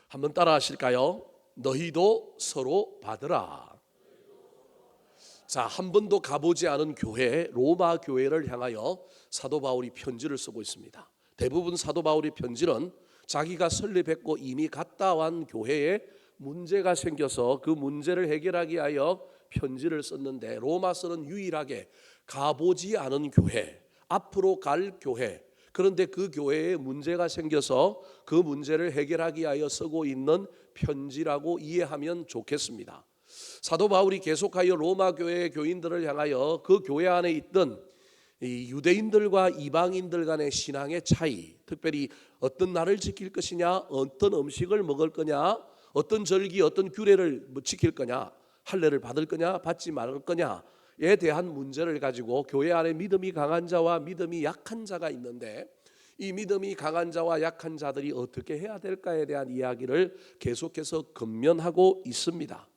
한번 따라 하실까요? 너희도 서로 받으라. 자, 한 번도 가보지 않은 교회, 로마 교회를 향하여 사도 바울이 편지를 쓰고 있습니다. 대부분 사도 바울의 편지는 자기가 설립했고 이미 갔다 온 교회에 문제가 생겨서 그 문제를 해결하기 위하여 편지를 썼는데, 로마서는 유일하게 가보지 않은 교회, 앞으로 갈 교회, 그런데 그 교회에 문제가 생겨서 그 문제를 해결하기 위하여 쓰고 있는 편지라고 이해하면 좋겠습니다. 사도 바울이 계속하여 로마 교회의 교인들을 향하여 그 교회 안에 있던 이 유대인들과 이방인들 간의 신앙의 차이, 특별히 어떤 날을 지킬 것이냐, 어떤 음식을 먹을 거냐, 어떤 절기, 어떤 규례를 지킬 거냐, 할례를 받을 거냐, 받지 말을 거냐에 대한 문제를 가지고 교회 안에 믿음이 강한 자와 믿음이 약한 자가 있는데, 이 믿음이 강한 자와 약한 자들이 어떻게 해야 될까에 대한 이야기를 계속해서 권면하고 있습니다.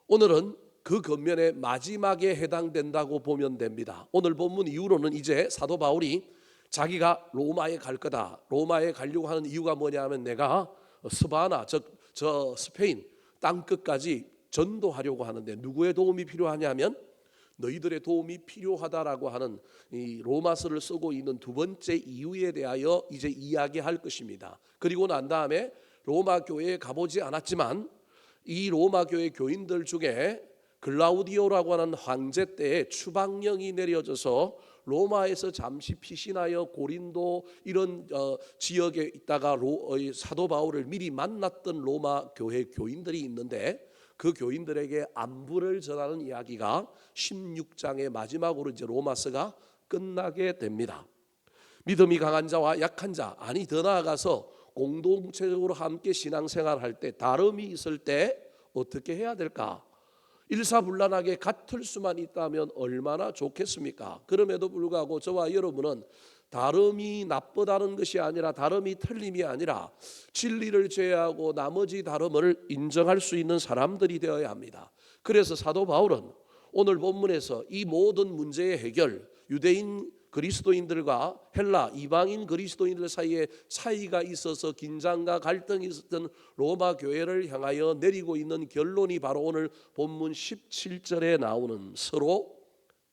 오늘은 그 권면의 마지막에 해당된다고 보면 됩니다. 오늘 본문 이후로는 이제 사도 바울이 자기가 로마에 갈 거다, 로마에 가려고 하는 이유가 뭐냐면, 내가 스바나, 저 스페인 땅끝까지 전도하려고 하는데 누구의 도움이 필요하냐면 너희들의 도움이 필요하다라고 하는 이 로마서를 쓰고 있는 두 번째 이유에 대하여 이제 이야기할 것입니다. 그리고 난 다음에 로마 교회에 가보지 않았지만 이 로마 교회 교인들 중에 글라우디오라고 하는 황제 때에 추방령이 내려져서 로마에서 잠시 피신하여 고린도 이런 지역에 있다가 사도 바울을 미리 만났던 로마 교회 교인들이 있는데, 그 교인들에게 안부를 전하는 이야기가 16장의 마지막으로 이제 로마서가 끝나게 됩니다. 믿음이 강한 자와 약한 자, 아니 더 나아가서 공동체적으로 함께 신앙생활할 때 다름이 있을 때 어떻게 해야 될까? 일사불란하게 같을 수만 있다면 얼마나 좋겠습니까? 그럼에도 불구하고 저와 여러분은 다름이 나쁘다는 것이 아니라, 다름이 틀림이 아니라 진리를 제외하고 나머지 다름을 인정할 수 있는 사람들이 되어야 합니다. 그래서 사도 바울은 오늘 본문에서 이 모든 문제의 해결, 유대인 그리스도인들과 헬라 이방인 그리스도인들 사이에 차이가 있어서 긴장과 갈등이 있었던 로마 교회를 향하여 내리고 있는 결론이 바로 오늘 본문 17절에 나오는 서로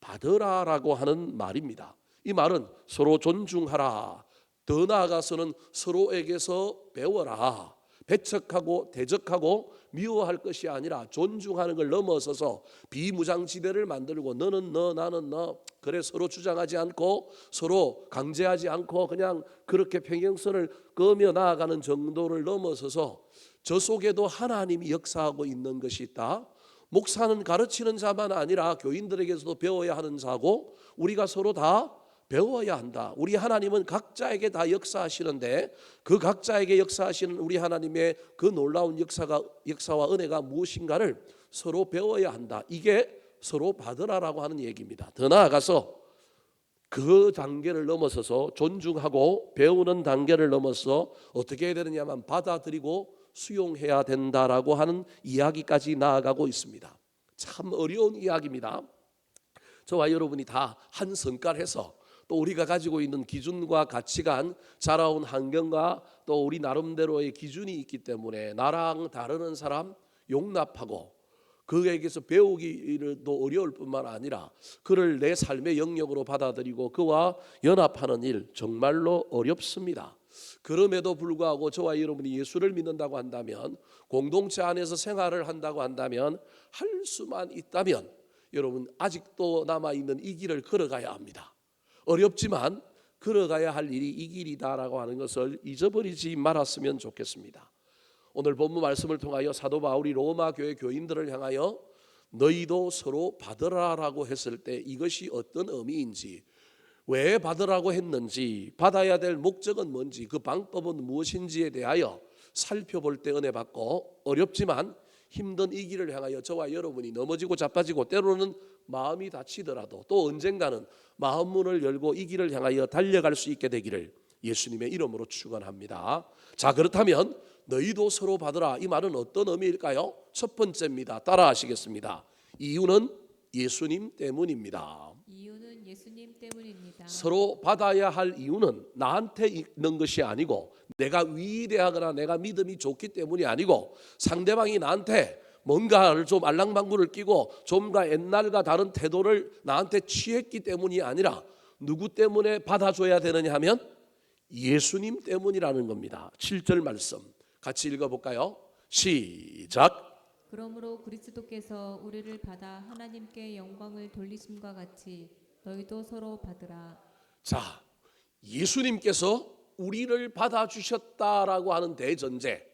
받으라라고 하는 말입니다. 이 말은 서로 존중하라, 더 나아가서는 서로에게서 배워라. 배척하고 대적하고 미워할 것이 아니라 존중하는 걸 넘어서서 비무장지대를 만들고 너는 너 나는 너, 그래 서로 주장하지 않고 서로 강제하지 않고 그냥 그렇게 평행선을 그으며 나아가는 정도를 넘어서서 저 속에도 하나님이 역사하고 있는 것이 있다. 목사는 가르치는 자만 아니라 교인들에게서도 배워야 하는 자고, 우리가 서로 다 배워야 한다. 우리 하나님은 각자에게 다 역사하시는데 그 각자에게 역사하시는 우리 하나님의 그 놀라운 역사와 은혜가 무엇인가를 서로 배워야 한다. 이게 서로 받으라라고 하는 얘기입니다. 더 나아가서 그 단계를 넘어서서 존중하고 배우는 단계를 넘어서 어떻게 해야 되느냐면 받아들이고 수용해야 된다라고 하는 이야기까지 나아가고 있습니다. 참 어려운 이야기입니다. 저와 여러분이 다 한 성깔 해서 또 우리가 가지고 있는 기준과 가치관, 자라온 환경과 또 우리 나름대로의 기준이 있기 때문에 나랑 다르는 사람 용납하고 그에게서 배우기도 어려울 뿐만 아니라 그를 내 삶의 영역으로 받아들이고 그와 연합하는 일 정말로 어렵습니다. 그럼에도 불구하고 저와 여러분이 예수를 믿는다고 한다면, 공동체 안에서 생활을 한다고 한다면, 할 수만 있다면 여러분 아직도 남아있는 이 길을 걸어가야 합니다. 어렵지만 걸어가야 할 일이 이 길이다라고 하는 것을 잊어버리지 말았으면 좋겠습니다. 오늘 본문 말씀을 통하여 사도 바울이 로마 교회 교인들을 향하여 너희도 서로 받으라라고 했을 때 이것이 어떤 의미인지, 왜 받으라고 했는지, 받아야 될 목적은 뭔지, 그 방법은 무엇인지에 대하여 살펴볼 때 은혜 받고, 어렵지만 힘든 이 길을 향하여 저와 여러분이 넘어지고 자빠지고 때로는 마음이 다치더라도 또 언젠가는 마음문을 열고 이 길을 향하여 달려갈 수 있게 되기를 예수님의 이름으로 축원합니다. 자, 그렇다면 너희도 서로 받으라, 이 말은 어떤 의미일까요? 첫 번째입니다. 따라 하시겠습니다. 이유는 예수님 때문입니다. 이유는 예수님 때문입니다. 서로 받아야 할 이유는 나한테 있는 것이 아니고 내가 위대하거나 내가 믿음이 좋기 때문이 아니고 상대방이 나한테 뭔가를 좀 알랑방구를 끼고 좀가 옛날과 다른 태도를 나한테 취했기 때문이 아니라 누구 때문에 받아줘야 되느냐 하면 예수님 때문이라는 겁니다. 7절 말씀 같이 읽어볼까요? 시작. 그러므로 그리스도께서 우리를 받아 하나님께 영광을 돌리심과 같이 너희도 서로 받으라. 자, 예수님께서 우리를 받아주셨다라고 하는 대전제.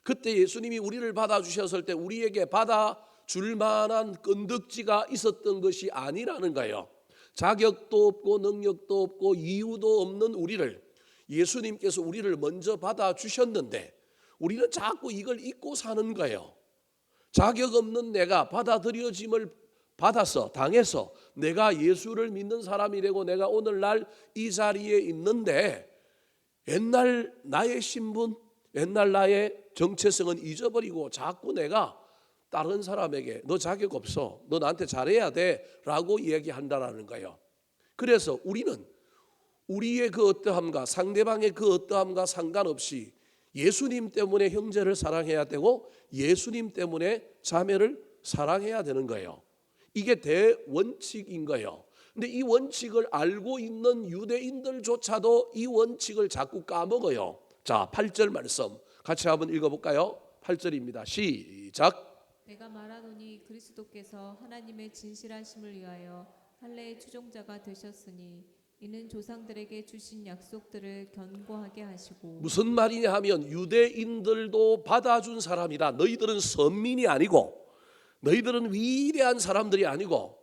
그때 예수님이 우리를 받아주셨을 때 우리에게 받아줄 만한 건덕지가 있었던 것이 아니라는 거예요. 자격도 없고 능력도 없고 이유도 없는 우리를 예수님께서 우리를 먼저 받아주셨는데 우리는 자꾸 이걸 잊고 사는 거예요. 자격 없는 내가 받아들여짐을 받아서 당해서 내가 예수를 믿는 사람이 되고 내가 오늘날 이 자리에 있는데 옛날 나의 신분, 옛날 나의 정체성은 잊어버리고 자꾸 내가 다른 사람에게 너 자격 없어, 너 나한테 잘해야 돼 라고 얘기한다라는 거예요. 그래서 우리는 우리의 그 어떠함과 상대방의 그 어떠함과 상관없이 예수님 때문에 형제를 사랑해야 되고 예수님 때문에 자매를 사랑해야 되는 거예요. 이게 대원칙인 거예요. 근데 이 원칙을 알고 있는 유대인들조차도 이 원칙을 자꾸 까먹어요. 자, 8절 말씀 같이 한번 읽어볼까요? 8절입니다. 시작. 내가 말하노니 그리스도께서 하나님의 진실하심을 위하여 할례의 추종자가 되셨으니 이는 조상들에게 주신 약속들을 견고하게 하시고. 무슨 말이냐 하면 유대인들도 받아준 사람이다. 너희들은 선민이 아니고 너희들은 위대한 사람들이 아니고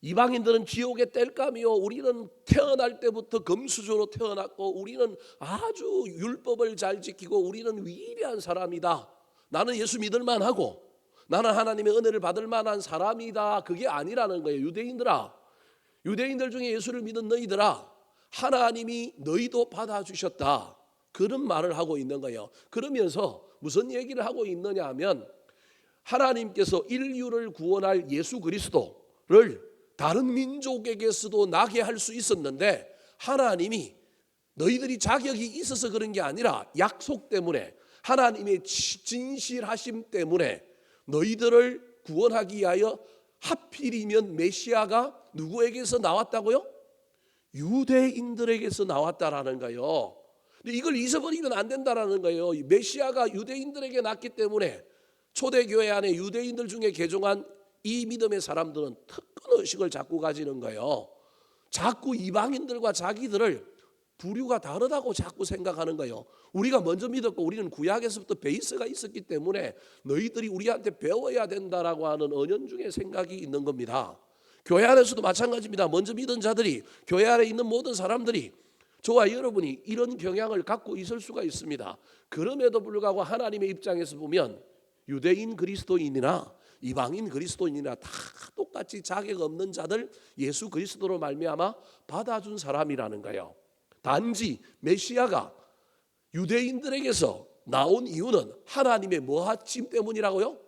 이방인들은 지옥의 땔감이요 우리는 태어날 때부터 금수저로 태어났고 우리는 아주 율법을 잘 지키고 우리는 위대한 사람이다. 나는 예수 믿을 만하고 나는 하나님의 은혜를 받을 만한 사람이다. 그게 아니라는 거예요. 유대인들아, 유대인들 중에 예수를 믿은 너희들아, 하나님이 너희도 받아주셨다. 그런 말을 하고 있는 거예요. 그러면서 무슨 얘기를 하고 있느냐 하면 하나님께서 인류를 구원할 예수 그리스도를 다른 민족에게서도 나게 할 수 있었는데 하나님이 너희들이 자격이 있어서 그런 게 아니라 약속 때문에 하나님의 진실하심 때문에 너희들을 구원하기 위하여 하필이면 메시아가 누구에게서 나왔다고요? 유대인들에게서 나왔다라는 거예요. 근데 이걸 잊어버리면 안 된다라는 거예요. 메시아가 유대인들에게 났기 때문에 초대교회 안에 유대인들 중에 개종한 이 믿음의 사람들은 특권 의식을 자꾸 가지는 거예요. 자꾸 이방인들과 자기들을 부류가 다르다고 자꾸 생각하는 거예요. 우리가 먼저 믿었고 우리는 구약에서부터 베이스가 있었기 때문에 너희들이 우리한테 배워야 된다라고 하는 은연중에 생각이 있는 겁니다. 교회 안에서도 마찬가지입니다. 먼저 믿은 자들이 교회 안에 있는 모든 사람들이 저와 여러분이 이런 경향을 갖고 있을 수가 있습니다. 그럼에도 불구하고 하나님의 입장에서 보면 유대인 그리스도인이나 이방인 그리스도인이나 다 똑같이 자격 없는 자들 예수 그리스도로 말미암아 받아준 사람이라는 거예요. 단지 메시아가 유대인들에게서 나온 이유는 하나님의 뭐하심 때문이라고요?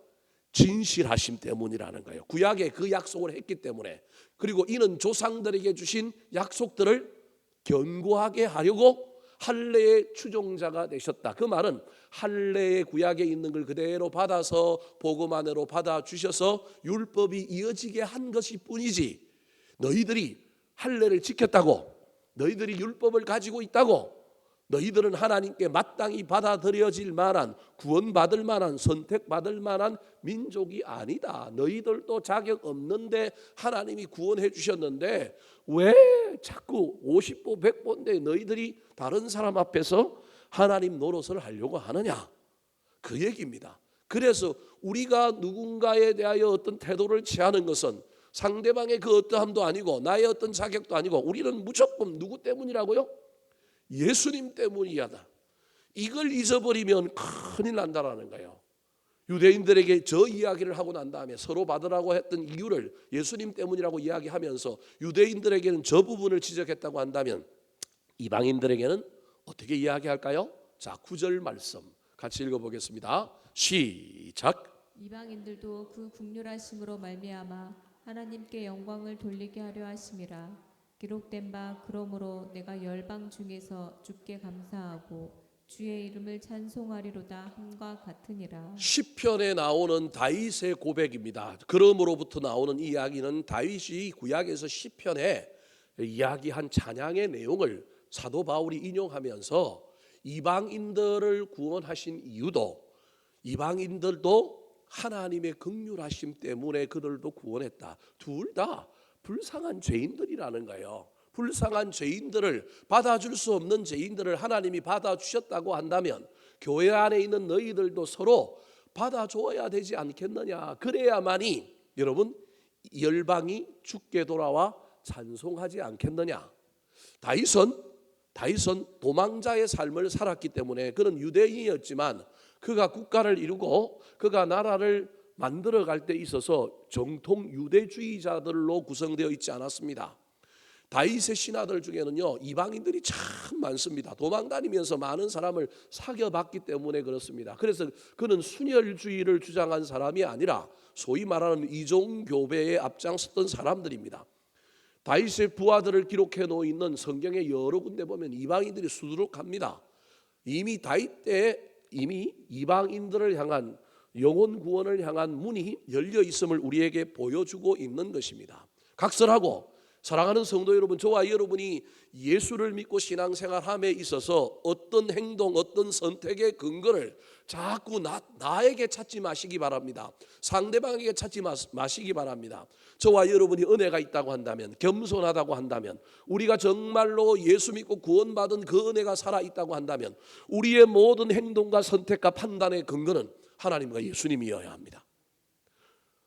진실하심 때문이라는 거예요. 구약에 그 약속을 했기 때문에. 그리고 이는 조상들에게 주신 약속들을 견고하게 하려고 할례의 추종자가 되셨다. 그 말은 할례의 구약에 있는 걸 그대로 받아서 복음 안으로 받아주셔서 율법이 이어지게 한 것이 뿐이지 너희들이 할례를 지켰다고 너희들이 율법을 가지고 있다고 너희들은 하나님께 마땅히 받아들여질 만한 구원받을 만한 선택받을 만한 민족이 아니다. 너희들도 자격 없는데 하나님이 구원해 주셨는데 왜 자꾸 50보 100보인데 너희들이 다른 사람 앞에서 하나님 노릇을 하려고 하느냐. 그 얘기입니다. 그래서 우리가 누군가에 대하여 어떤 태도를 취하는 것은 상대방의 그 어떠함도 아니고 나의 어떤 자격도 아니고 우리는 무조건 누구 때문이라고요? 예수님 때문이야다. 이걸 잊어버리면 큰일 난다라는 거예요. 유대인들에게 저 이야기를 하고 난 다음에 서로 받으라고 했던 이유를 예수님 때문이라고 이야기하면서 유대인들에게는 저 부분을 지적했다고 한다면 이방인들에게는 어떻게 이야기할까요? 자, 9절 말씀 같이 읽어보겠습니다. 시작. 이방인들도 그 국률하심으로 말미암아 하나님께 영광을 돌리게 하려 하심이라. 기록된 바 그러므로 내가 열방 중에서 주께 감사하고 주의 이름을 찬송하리로다 함과 같으니라. 시편에 나오는 다윗의 고백입니다. 그러므로부터 나오는 이 이야기는 다윗이 구약에서 시편에 이야기한 찬양의 내용을 사도 바울이 인용하면서 이방인들을 구원하신 이유도 이방인들도 하나님의 긍휼하심 때문에 그들도 구원했다. 둘 다 불쌍한 죄인들이라는 거예요. 불쌍한 죄인들을 받아줄 수 없는 죄인들을 하나님이 받아주셨다고 한다면 교회 안에 있는 너희들도 서로 받아줘야 되지 않겠느냐. 그래야만이 여러분 열방이 주께 돌아와 찬송하지 않겠느냐. 다윗은 도망자의 삶을 살았기 때문에 그는 유대인이었지만 그가 국가를 이루고 그가 나라를 만들어갈 때 있어서 정통 유대주의자들로 구성되어 있지 않았습니다. 다윗의 신하들 중에는요 이방인들이 참 많습니다. 도망다니면서 많은 사람을 사귀어봤기 때문에 그렇습니다. 그래서 그는 순혈주의를 주장한 사람이 아니라 소위 말하는 이종교배에 앞장섰던 사람들입니다. 다윗의 부하들을 기록해 놓은 성경의 여러 군데 보면 이방인들이 수두룩합니다. 이미 다윗 때 이미 이방인들을 향한 영혼 구원을 향한 문이 열려 있음을 우리에게 보여주고 있는 것입니다. 각설하고 사랑하는 성도 여러분, 저와 여러분이 예수를 믿고 신앙생활함에 있어서 어떤 행동, 어떤 선택의 근거를 자꾸 나에게 찾지 마시기 바랍니다. 상대방에게 찾지 마시기 바랍니다. 저와 여러분이 은혜가 있다고 한다면, 겸손하다고 한다면, 우리가 정말로 예수 믿고 구원받은 그 은혜가 살아있다고 한다면 우리의 모든 행동과 선택과 판단의 근거는 하나님과 예수님이어야 합니다.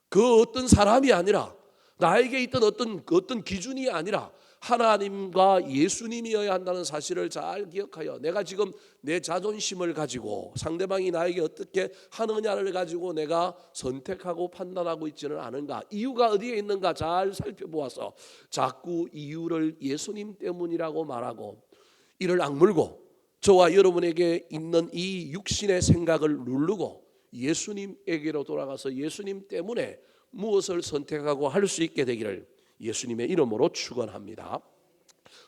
그 어떤 사람이 아니라 나에게 있던 어떤 기준이 아니라 하나님과 예수님이어야 한다는 사실을 잘 기억하여 내가 지금 내 자존심을 가지고 상대방이 나에게 어떻게 하느냐를 가지고 내가 선택하고 판단하고 있지는 않은가, 이유가 어디에 있는가 잘 살펴보아서 자꾸 이유를 예수님 때문이라고 말하고 이를 악물고 저와 여러분에게 있는 이 육신의 생각을 누르고 예수님에게로 돌아가서 예수님 때문에 무엇을 선택하고 할 수 있게 되기를 예수님의 이름으로 축원합니다.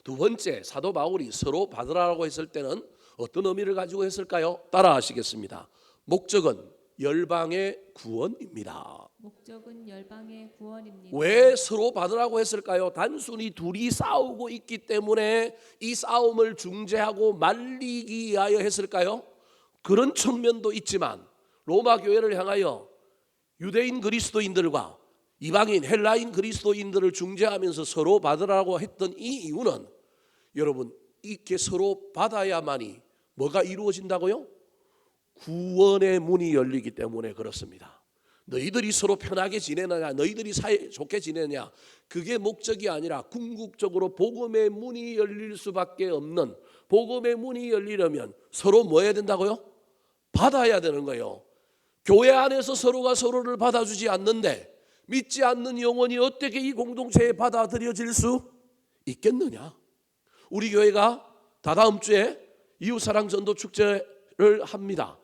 두 번째, 사도 바울이 서로 받으라고 했을 때는 어떤 의미를 가지고 했을까요? 따라하시겠습니다. 목적은 열방의 구원입니다. 목적은 열방의 구원입니다. 왜 서로 받으라고 했을까요? 단순히 둘이 싸우고 있기 때문에 이 싸움을 중재하고 말리기 위하여 했을까요? 그런 측면도 있지만 로마 교회를 향하여 유대인 그리스도인들과 이방인 헬라인 그리스도인들을 중재하면서 서로 받으라고 했던 이 이유는 여러분 이렇게 서로 받아야만이 뭐가 이루어진다고요? 구원의 문이 열리기 때문에 그렇습니다. 너희들이 서로 편하게 지내느냐, 너희들이 사이 좋게 지내느냐, 그게 목적이 아니라 궁극적으로 복음의 문이 열릴 수밖에 없는, 복음의 문이 열리려면 서로 뭐 해야 된다고요? 받아야 되는 거예요. 교회 안에서 서로가 서로를 받아주지 않는데 믿지 않는 영혼이 어떻게 이 공동체에 받아들여질 수 있겠느냐? 우리 교회가 다다음 주에 이웃사랑 전도 축제를 합니다.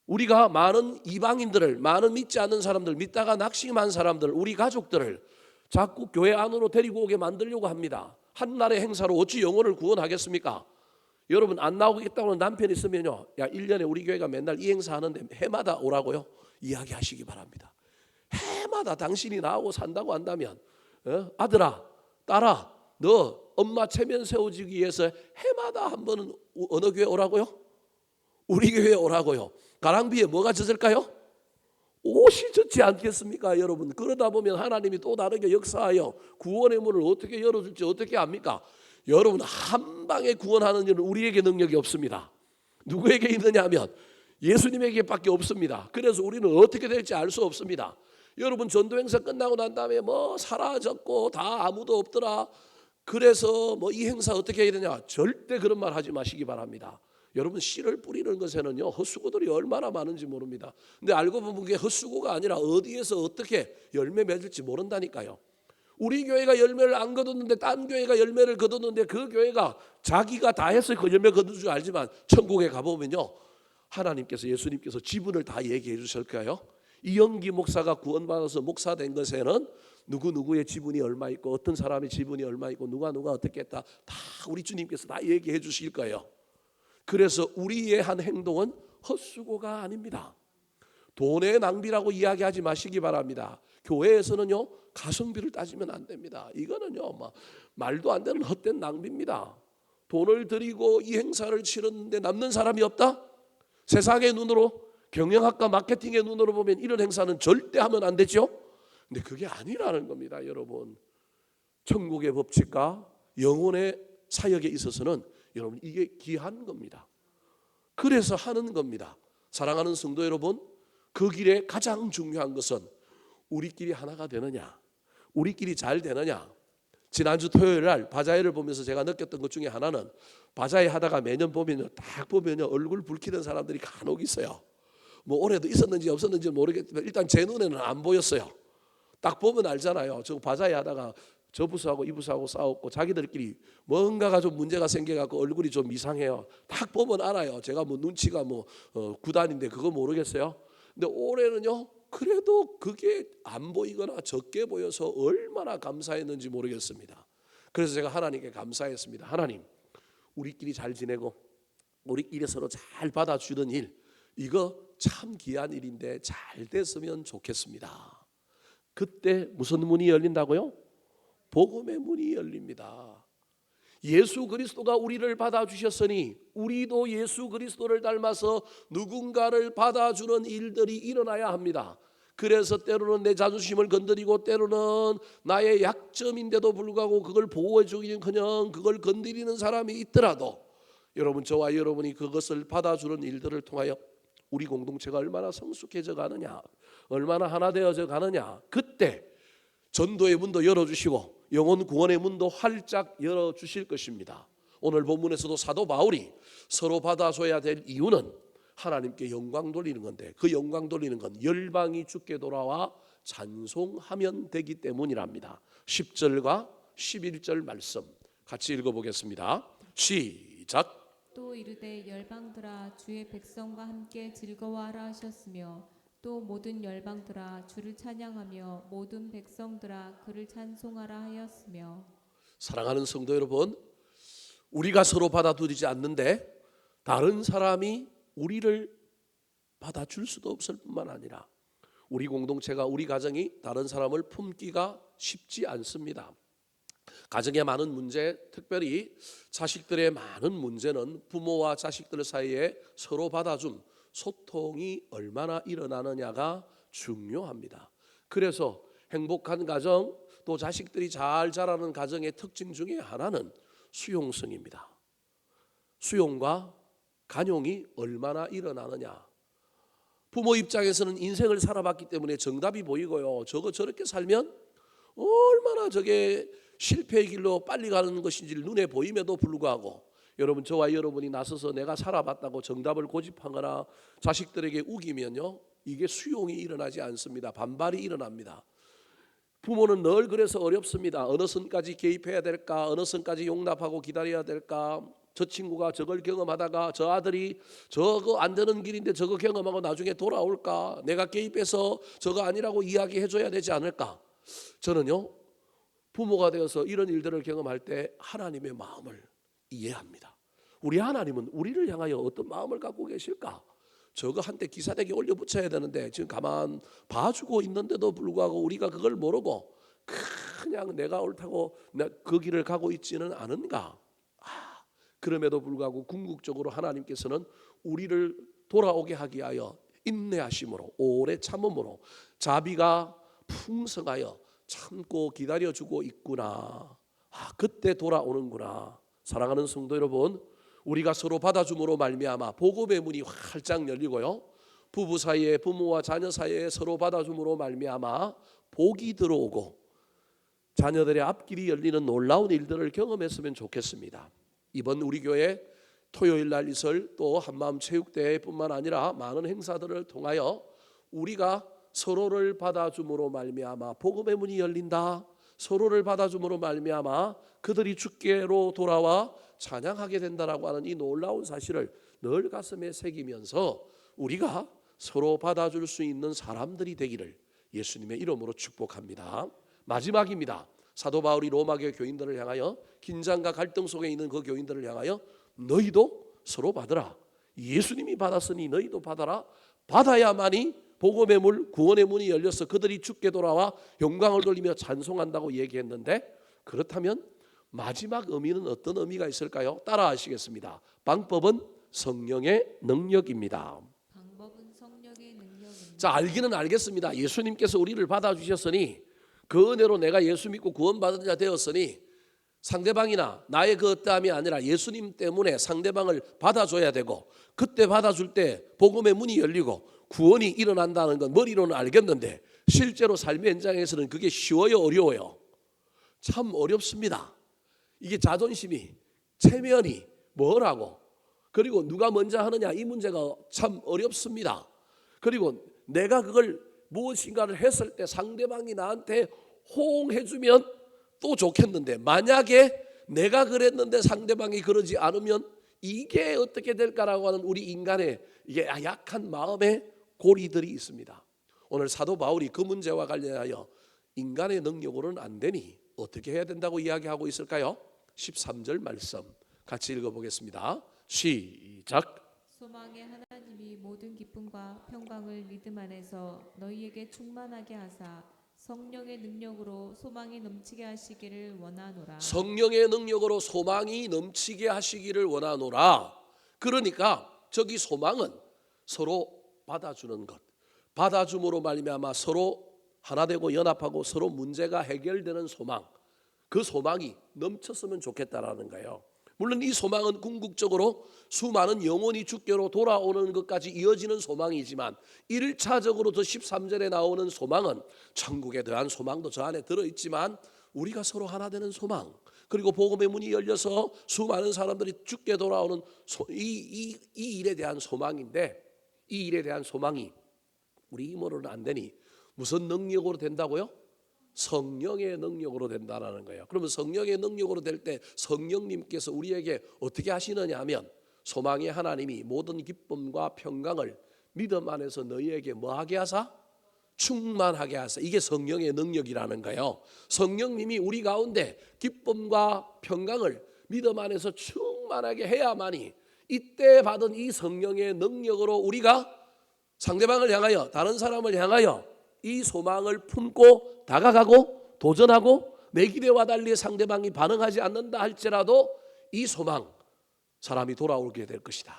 우리가 많은 이방인들을, 많은 믿지 않는 사람들, 믿다가 낙심한 사람들, 우리 가족들을 자꾸 교회 안으로 데리고 오게 만들려고 합니다. 한날의 행사로 어찌 영혼을 구원하겠습니까? 여러분 안 나오겠다고 하는 남편 있으면요, 야 1년에 우리 교회가 맨날 이 행사 하는데 해마다 오라고요? 이야기하시기 바랍니다. 해마다 당신이 나오고 산다고 한다면 아들아, 딸아, 너 엄마 체면 세워주기 위해서 해마다 한 번은 어느 교회 오라고요? 우리 교회 오라고요. 가랑비에 뭐가 젖을까요? 옷이 젖지 않겠습니까 여러분? 그러다 보면 하나님이 또 다르게 역사하여 구원의 문을 어떻게 열어줄지 어떻게 압니까? 여러분 한 방에 구원하는 일은 우리에게 능력이 없습니다. 누구에게 있느냐 하면 예수님에게밖에 없습니다. 그래서 우리는 어떻게 될지 알 수 없습니다. 여러분 전도 행사 끝나고 난 다음에 뭐 사라졌고 다 아무도 없더라, 그래서 뭐 이 행사 어떻게 해야 되냐, 절대 그런 말 하지 마시기 바랍니다. 여러분 씨를 뿌리는 것에는요 헛수고들이 얼마나 많은지 모릅니다. 근데 알고 보면 그게 헛수고가 아니라 어디에서 어떻게 열매 맺을지 모른다니까요. 우리 교회가 열매를 안 거뒀는데 딴 교회가 열매를 거뒀는데 그 교회가 자기가 다 해서 그 열매 거둔 줄 알지만 천국에 가보면요 하나님께서, 예수님께서 지분을 다 얘기해 주실 거예요. 이영기 목사가 구원받아서 목사 된 것에는 누구누구의 지분이 얼마 있고 어떤 사람의 지분이 얼마 있고 누가 어떻게 했다 다 우리 주님께서 다 얘기해 주실 거예요. 그래서 우리의 한 행동은 헛수고가 아닙니다. 돈의 낭비라고 이야기하지 마시기 바랍니다. 교회에서는요 가성비를 따지면 안 됩니다. 이거는요 말도 안 되는 헛된 낭비입니다. 돈을 들이고 이 행사를 치렀는데 남는 사람이 없다? 세상의 눈으로, 경영학과 마케팅의 눈으로 보면 이런 행사는 절대 하면 안 되죠. 근데 그게 아니라는 겁니다. 여러분, 천국의 법칙과 영혼의 사역에 있어서는 여러분 이게 귀한 겁니다. 그래서 하는 겁니다. 사랑하는 성도 여러분, 그 길에 가장 중요한 것은 우리끼리 하나가 되느냐, 우리끼리 잘 되느냐. 지난주 토요일 날 바자회를 보면서 제가 느꼈던 것 중에 하나는, 바자회 하다가 매년 보면요 딱 보면요 얼굴 붉히는 사람들이 간혹 있어요. 뭐 올해도 있었는지 없었는지 모르겠지만 일단 제 눈에는 안 보였어요. 딱 보면 알잖아요. 저 바자회 하다가 저 부서하고 이 부서하고 싸웠고 자기들끼리 뭔가가 좀 문제가 생겨갖고 얼굴이 좀 이상해요. 딱 보면 알아요. 제가 뭐 눈치가 구단인데 그거 모르겠어요. 근데 올해는요 그래도 그게 안 보이거나 적게 보여서 얼마나 감사했는지 모르겠습니다. 그래서 제가 하나님께 감사했습니다. 하나님, 우리끼리 잘 지내고 우리끼리 서로 잘 받아주는 일, 이거 참 귀한 일인데 잘 됐으면 좋겠습니다. 그때 무슨 문이 열린다고요? 복음의 문이 열립니다. 예수 그리스도가 우리를 받아주셨으니 우리도 예수 그리스도를 닮아서 누군가를 받아주는 일들이 일어나야 합니다. 그래서 때로는 내 자존심을 건드리고 때로는 나의 약점인데도 불구하고 그걸 보호해주기는커녕 그걸 건드리는 사람이 있더라도 여러분, 저와 여러분이 그것을 받아주는 일들을 통하여 우리 공동체가 얼마나 성숙해져 가느냐, 얼마나 하나 되어져 가느냐, 그때 전도의 문도 열어주시고 영혼 구원의 문도 활짝 열어주실 것입니다. 오늘 본문에서도 사도 바울이 서로 받아줘야 될 이유는 하나님께 영광 돌리는 건데, 그 영광 돌리는 건 열방이 주께 돌아와 찬송하면 되기 때문이랍니다. 10절과 11절 말씀 같이 읽어보겠습니다. 시작. 또 이르되 열방들아 주의 백성과 함께 즐거워하라 하셨으며 또 모든 열방들아 주를 찬양하며 모든 백성들아 그를 찬송하라 하였으며. 사랑하는 성도 여러분, 우리가 서로 받아들이지 않는데 다른 사람이 우리를 받아줄 수도 없을 뿐만 아니라 우리 공동체가, 우리 가정이 다른 사람을 품기가 쉽지 않습니다. 가정의 많은 문제, 특별히 자식들의 많은 문제는 부모와 자식들 사이에 서로 받아줌, 소통이 얼마나 일어나느냐가 중요합니다. 그래서 행복한 가정, 또 자식들이 잘 자라는 가정의 특징 중에 하나는 수용성입니다. 수용과 간용이 얼마나 일어나느냐. 부모 입장에서는 인생을 살아봤기 때문에 정답이 보이고요, 저렇게 살면 얼마나 저게 실패의 길로 빨리 가는 것인지 눈에 보임에도 불구하고 여러분, 저와 여러분이 나서서 내가 살아봤다고 정답을 고집하거나 자식들에게 우기면요 이게 수용이 일어나지 않습니다. 반발이 일어납니다. 부모는 늘 그래서 어렵습니다. 어느 선까지 개입해야 될까, 어느 선까지 용납하고 기다려야 될까. 저 친구가 저걸 경험하다가 저 아들이 저거 안 되는 길인데 저거 경험하고 나중에 돌아올까, 내가 개입해서 저거 아니라고 이야기해 줘야 되지 않을까. 저는요 부모가 되어서 이런 일들을 경험할 때 하나님의 마음을 이해합니다. 우리 하나님은 우리를 향하여 어떤 마음을 갖고 계실까? 저거 한때 기사대기 올려 붙여야 되는데 지금 가만 봐주고 있는데도 불구하고 우리가 그걸 모르고 그냥 내가 옳다고 그 길을 가고 있지는 않은가? 그럼에도 불구하고 궁극적으로 하나님께서는 우리를 돌아오게 하기 위하여 인내하심으로, 오래 참음으로, 자비가 풍성하여 참고 기다려주고 있구나. 그때 돌아오는구나. 사랑하는 성도 여러분, 우리가 서로 받아줌으로 말미암아 복음의 문이 활짝 열리고요, 부부 사이에, 부모와 자녀 사이에 서로 받아줌으로 말미암아 복이 들어오고 자녀들의 앞길이 열리는 놀라운 일들을 경험했으면 좋겠습니다. 이번 우리 교회 토요일 날 이설, 또 한마음 체육대회뿐만 아니라 많은 행사들을 통하여 우리가 서로를 받아줌으로 말미암아 복음의 문이 열린다, 서로를 받아줌으로 말미암아 그들이 주께로 돌아와 찬양하게 된다라고 하는 이 놀라운 사실을 늘 가슴에 새기면서 우리가 서로 받아줄 수 있는 사람들이 되기를 예수님의 이름으로 축복합니다. 마지막입니다. 사도 바울이 로마 교회 교인들을 향하여 긴장과 갈등 속에 있는 그 교인들을 향하여 너희도 서로 받으라. 예수님이 받았으니 너희도 받아라. 받아야만이 복음의 물, 구원의 문이 열려서 그들이 주께 돌아와 영광을 돌리며 찬송한다고 얘기했는데, 그렇다면 마지막 의미는 어떤 의미가 있을까요? 따라 하시겠습니다. 방법은 성령의 능력입니다. 방법은 성령의 능력입니다. 자, 알기는 알겠습니다. 예수님께서 우리를 받아주셨으니, 그 은혜로 내가 예수 믿고 구원받은 자 되었으니 상대방이나 나의 그 어떠함이 아니라 예수님 때문에 상대방을 받아줘야 되고, 그때 받아줄 때 복음의 문이 열리고 구원이 일어난다는 건 머리로는 알겠는데 실제로 삶의 현장에서는 그게 쉬워요, 어려워요? 참 어렵습니다. 이게 자존심이, 체면이 뭐라고, 그리고 누가 먼저 하느냐, 이 문제가 참 어렵습니다. 그리고 내가 그걸 무엇인가를 했을 때 상대방이 나한테 호응해주면 또 좋겠는데, 만약에 내가 그랬는데 상대방이 그러지 않으면 이게 어떻게 될까라고 하는 우리 인간의 이게 약한 마음의 고리들이 있습니다. 오늘 사도 바울이 그 문제와 관련하여 인간의 능력으로는 안 되니 어떻게 해야 된다고 이야기하고 있을까요? 13절 말씀 같이 읽어보겠습니다. 시작. 소망의 하나님이 모든 기쁨과 평강을 믿음 안에서 너희에게 충만하게 하사 성령의 능력으로 소망이 넘치게 하시기를 원하노라. 성령의 능력으로 소망이 넘치게 하시기를 원하노라. 그러니까 저기 소망은 서로 받아주는 것, 받아줌으로 말미암아 서로 하나 되고 연합하고 서로 문제가 해결되는 소망, 그 소망이 넘쳤으면 좋겠다라는 거예요. 물론 이 소망은 궁극적으로 수많은 영혼이 주께로 돌아오는 것까지 이어지는 소망이지만 1차적으로 저 13절에 나오는 소망은 천국에 대한 소망도 저 안에 들어있지만 우리가 서로 하나 되는 소망, 그리고 복음의 문이 열려서 수많은 사람들이 주께 돌아오는 이 일에 대한 소망인데, 이 일에 대한 소망이 우리 힘으로는 안 되니 무슨 능력으로 된다고요? 성령의 능력으로 된다는 거예요. 그러면 성령의 능력으로 될 때 성령님께서 우리에게 어떻게 하시느냐 하면, 소망의 하나님이 모든 기쁨과 평강을 믿음 안에서 너희에게 뭐하게 하사? 충만하게 하사. 이게 성령의 능력이라는 거예요. 성령님이 우리 가운데 기쁨과 평강을 믿음 안에서 충만하게 해야만이 이때 받은 이 성령의 능력으로 우리가 상대방을 향하여, 다른 사람을 향하여 이 소망을 품고 다가가고 도전하고, 내 기대와 달리 상대방이 반응하지 않는다 할지라도 이 소망, 사람이 돌아오게 될 것이다.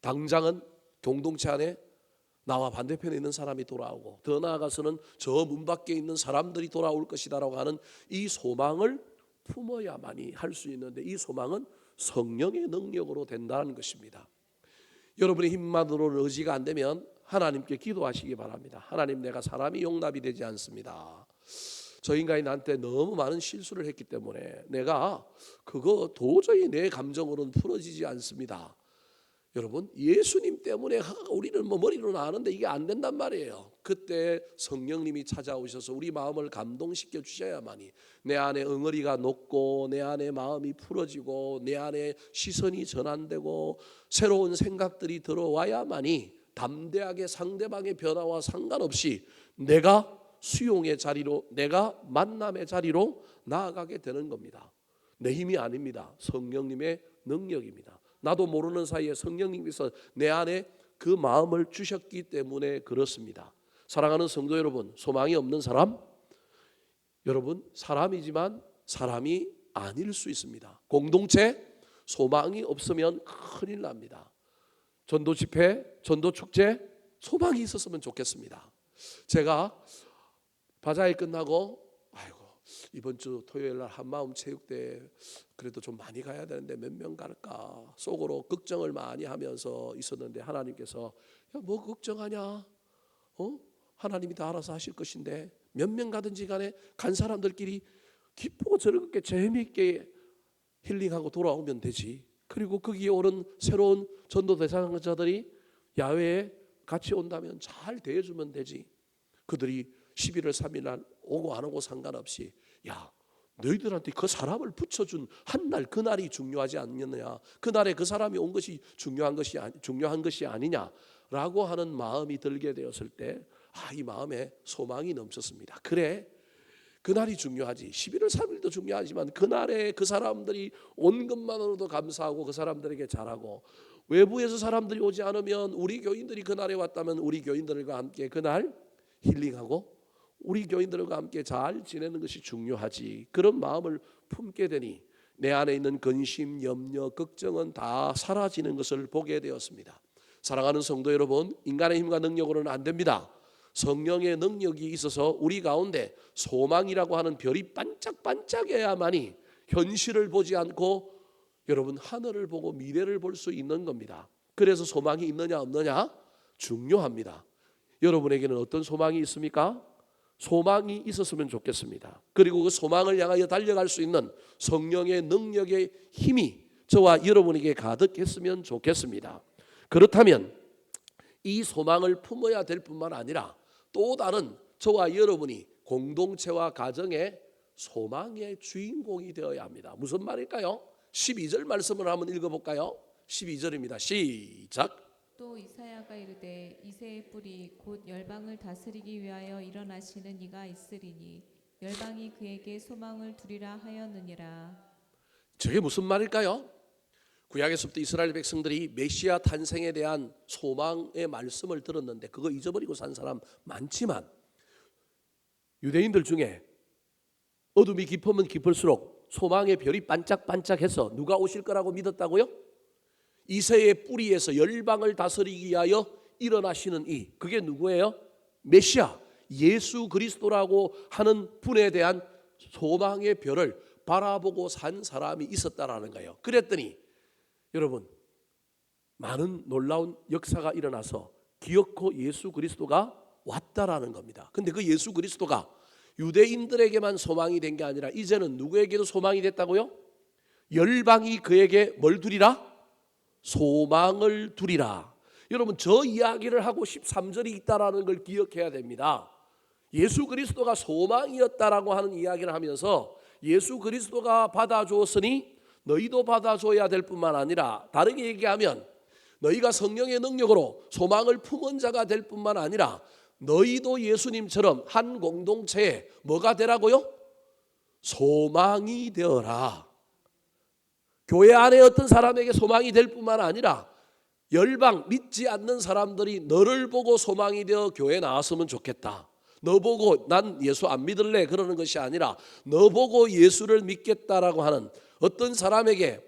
당장은 공동체 안에 나와 반대편에 있는 사람이 돌아오고, 더 나아가서는 저 문 밖에 있는 사람들이 돌아올 것이다라고 하는 이 소망을 품어야만이 할 수 있는데, 이 소망은 성령의 능력으로 된다는 것입니다. 여러분의 힘만으로는 의지가 안 되면 하나님께 기도하시기 바랍니다. 하나님, 내가 사람이 용납이 되지 않습니다. 저 인간이 나한테 너무 많은 실수를 했기 때문에 내가 그거 도저히 내 감정으로는 풀어지지 않습니다. 여러분, 예수님 때문에 우리는 머리로는 아는데 이게 안 된단 말이에요. 그때 성령님이 찾아오셔서 우리 마음을 감동시켜 주셔야만이 내 안에 응어리가 녹고, 내 안에 마음이 풀어지고, 내 안에 시선이 전환되고 새로운 생각들이 들어와야만이 담대하게 상대방의 변화와 상관없이 내가 수용의 자리로, 내가 만남의 자리로 나아가게 되는 겁니다. 내 힘이 아닙니다. 성령님의 능력입니다. 나도 모르는 사이에 성령님께서 내 안에 그 마음을 주셨기 때문에 그렇습니다. 사랑하는 성도 여러분, 소망이 없는 사람, 여러분 사람이지만 사람이 아닐 수 있습니다. 공동체 소망이 없으면 큰일 납니다. 전도 집회, 전도 축제 소망이 있었으면 좋겠습니다. 제가 바자회 끝나고 이번 주 토요일 날 한마음 체육대회 그래도 좀 많이 가야 되는데 몇 명 갈까 속으로 걱정을 많이 하면서 있었는데, 하나님께서 야, 뭐 걱정하냐? 하나님이 다 알아서 하실 것인데 몇 명 가든지 간에 간 사람들끼리 기쁘고 즐겁게 재미있게 힐링하고 돌아오면 되지. 그리고 거기에 오는 새로운 전도 대상자들이 야외에 같이 온다면 잘 대해주면 되지. 그들이 11월 3일 날 오고 안 오고 상관없이, 야, 너희들한테 그 사람을 붙여준 한날, 그날이 중요하지 않느냐, 그날에 그 사람이 온 것이 중요한 것이 아니냐라고 하는 마음이 들게 되었을 때, 이 마음에 소망이 넘쳤습니다. 그래, 그날이 중요하지. 11월 3일도 중요하지만 그날에 그 사람들이 온 것만으로도 감사하고 그 사람들에게 잘하고, 외부에서 사람들이 오지 않으면 우리 교인들이 그날에 왔다면 우리 교인들과 함께 그날 힐링하고 우리 교인들과 함께 잘 지내는 것이 중요하지. 그런 마음을 품게 되니 내 안에 있는 근심, 염려, 걱정은 다 사라지는 것을 보게 되었습니다. 사랑하는 성도 여러분, 인간의 힘과 능력으로는 안 됩니다. 성령의 능력이 있어서 우리 가운데 소망이라고 하는 별이 반짝반짝해야만이 현실을 보지 않고 여러분 하늘을 보고 미래를 볼 수 있는 겁니다. 그래서 소망이 있느냐 없느냐 중요합니다. 여러분에게는 어떤 소망이 있습니까? 소망이 있었으면 좋겠습니다. 그리고 그 소망을 향하여 달려갈 수 있는 성령의 능력의 힘이 저와 여러분에게 가득했으면 좋겠습니다. 그렇다면 이 소망을 품어야 될 뿐만 아니라 또 다른 저와 여러분이 공동체와 가정의 소망의 주인공이 되어야 합니다. 무슨 말일까요? 12절 말씀을 한번 읽어볼까요? 12절입니다. 시작. 또 이사야가 이르되 이새의 뿔이 곧 열방을 다스리기 위하여 일어나시는 이가 있으리니 열방이 그에게 소망을 두리라 하였느니라. 저게 무슨 말일까요? 구약에서부터 이스라엘 백성들이 메시아 탄생에 대한 소망의 말씀을 들었는데 그거 잊어버리고 산 사람 많지만, 유대인들 중에 어둠이 깊으면 깊을수록 소망의 별이 반짝반짝해서 누가 오실 거라고 믿었다고요? 이새의 뿌리에서 열방을 다스리기 위하여 일어나시는 이, 그게 누구예요? 메시아 예수 그리스도라고 하는 분에 대한 소망의 별을 바라보고 산 사람이 있었다라는 거예요. 그랬더니 여러분, 많은 놀라운 역사가 일어나서 기어코 예수 그리스도가 왔다라는 겁니다. 근데 그 예수 그리스도가 유대인들에게만 소망이 된 게 아니라 이제는 누구에게도 소망이 됐다고요? 열방이 그에게 뭘 두리라? 소망을 두리라. 여러분, 저 이야기를 하고 13절이 있다라는 걸 기억해야 됩니다. 예수 그리스도가 소망이었다라고 하는 이야기를 하면서 예수 그리스도가 받아주었으니 너희도 받아줘야 될 뿐만 아니라, 다르게 얘기하면 너희가 성령의 능력으로 소망을 품은 자가 될 뿐만 아니라 너희도 예수님처럼 한 공동체에 뭐가 되라고요? 소망이 되어라. 교회 안에 어떤 사람에게 소망이 될 뿐만 아니라 열방 믿지 않는 사람들이 너를 보고 소망이 되어 교회에 나왔으면 좋겠다. 너 보고 난 예수 안 믿을래 그러는 것이 아니라 너 보고 예수를 믿겠다라고 하는 어떤 사람에게,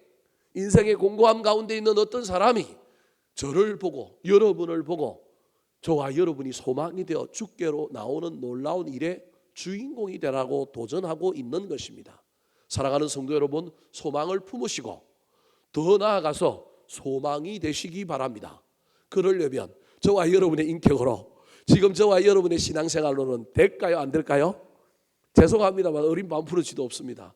인생의 공고함 가운데 있는 어떤 사람이 저를 보고 여러분을 보고 저와 여러분이 소망이 되어 주께로 나오는 놀라운 일의 주인공이 되라고 도전하고 있는 것입니다. 사랑하는 성도 여러분, 소망을 품으시고 더 나아가서 소망이 되시기 바랍니다. 그러려면 저와 여러분의 인격으로, 지금 저와 여러분의 신앙생활로는 될까요? 안 될까요? 죄송합니다만 어린 마음 부르지도 없습니다.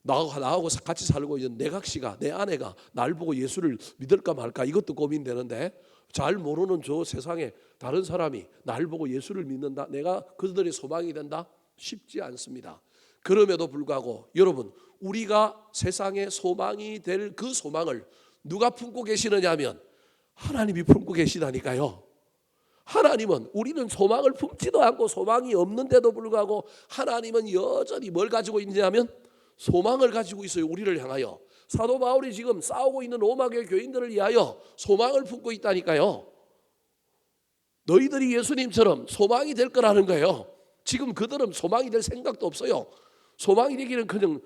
나하고 같이 살고 있는 내각씨가, 내 아내가 날 보고 예수를 믿을까 말까 이것도 고민되는데, 잘 모르는 저 세상에 다른 사람이 날 보고 예수를 믿는다, 내가 그들의 소망이 된다? 쉽지 않습니다. 그럼에도 불구하고 여러분, 우리가 세상의 소망이 될 그 소망을 누가 품고 계시느냐 하면 하나님이 품고 계시다니까요. 하나님은, 우리는 소망을 품지도 않고 소망이 없는데도 불구하고 하나님은 여전히 뭘 가지고 있느냐면 소망을 가지고 있어요. 우리를 향하여. 사도 바울이 지금 싸우고 있는 로마교회 교인들을 위하여 소망을 품고 있다니까요. 너희들이 예수님처럼 소망이 될 거라는 거예요. 지금 그들은 소망이 될 생각도 없어요. 소망이 되기는 그냥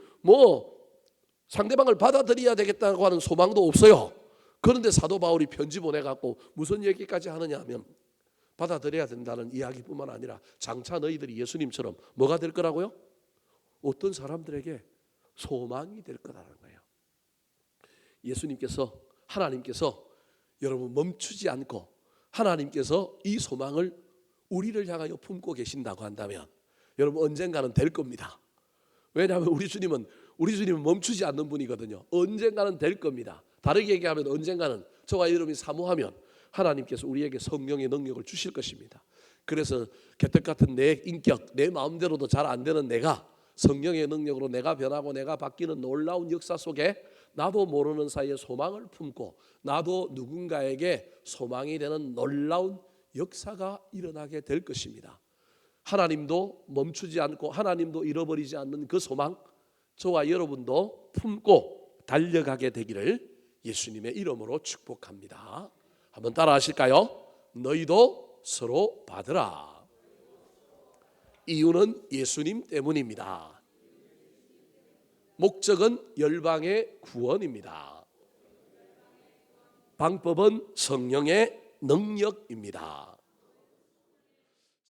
상대방을 받아들여야 되겠다고 하는 소망도 없어요. 그런데 사도 바울이 편지 보내갖고 무슨 얘기까지 하느냐 하면 받아들여야 된다는 이야기뿐만 아니라 장차 너희들이 예수님처럼 뭐가 될 거라고요? 어떤 사람들에게 소망이 될 거라는 거예요. 예수님께서, 하나님께서 여러분 멈추지 않고 하나님께서 이 소망을 우리를 향하여 품고 계신다고 한다면 여러분 언젠가는 될 겁니다. 왜냐하면 우리 주님은 멈추지 않는 분이거든요. 언젠가는 될 겁니다. 다르게 얘기하면 언젠가는 저와 여러분이 사모하면 하나님께서 우리에게 성령의 능력을 주실 것입니다. 그래서 개떡 같은 내 인격, 내 마음대로도 잘 안 되는 내가 성령의 능력으로 내가 변하고 내가 바뀌는 놀라운 역사 속에 나도 모르는 사이에 소망을 품고 나도 누군가에게 소망이 되는 놀라운 역사가 일어나게 될 것입니다. 하나님도 멈추지 않고 하나님도 잃어버리지 않는 그 소망, 저와 여러분도 품고 달려가게 되기를 예수님의 이름으로 축복합니다. 한번 따라 하실까요? 너희도 서로 받으라. 이유는 예수님 때문입니다. 목적은 열방의 구원입니다. 방법은 성령의 능력입니다.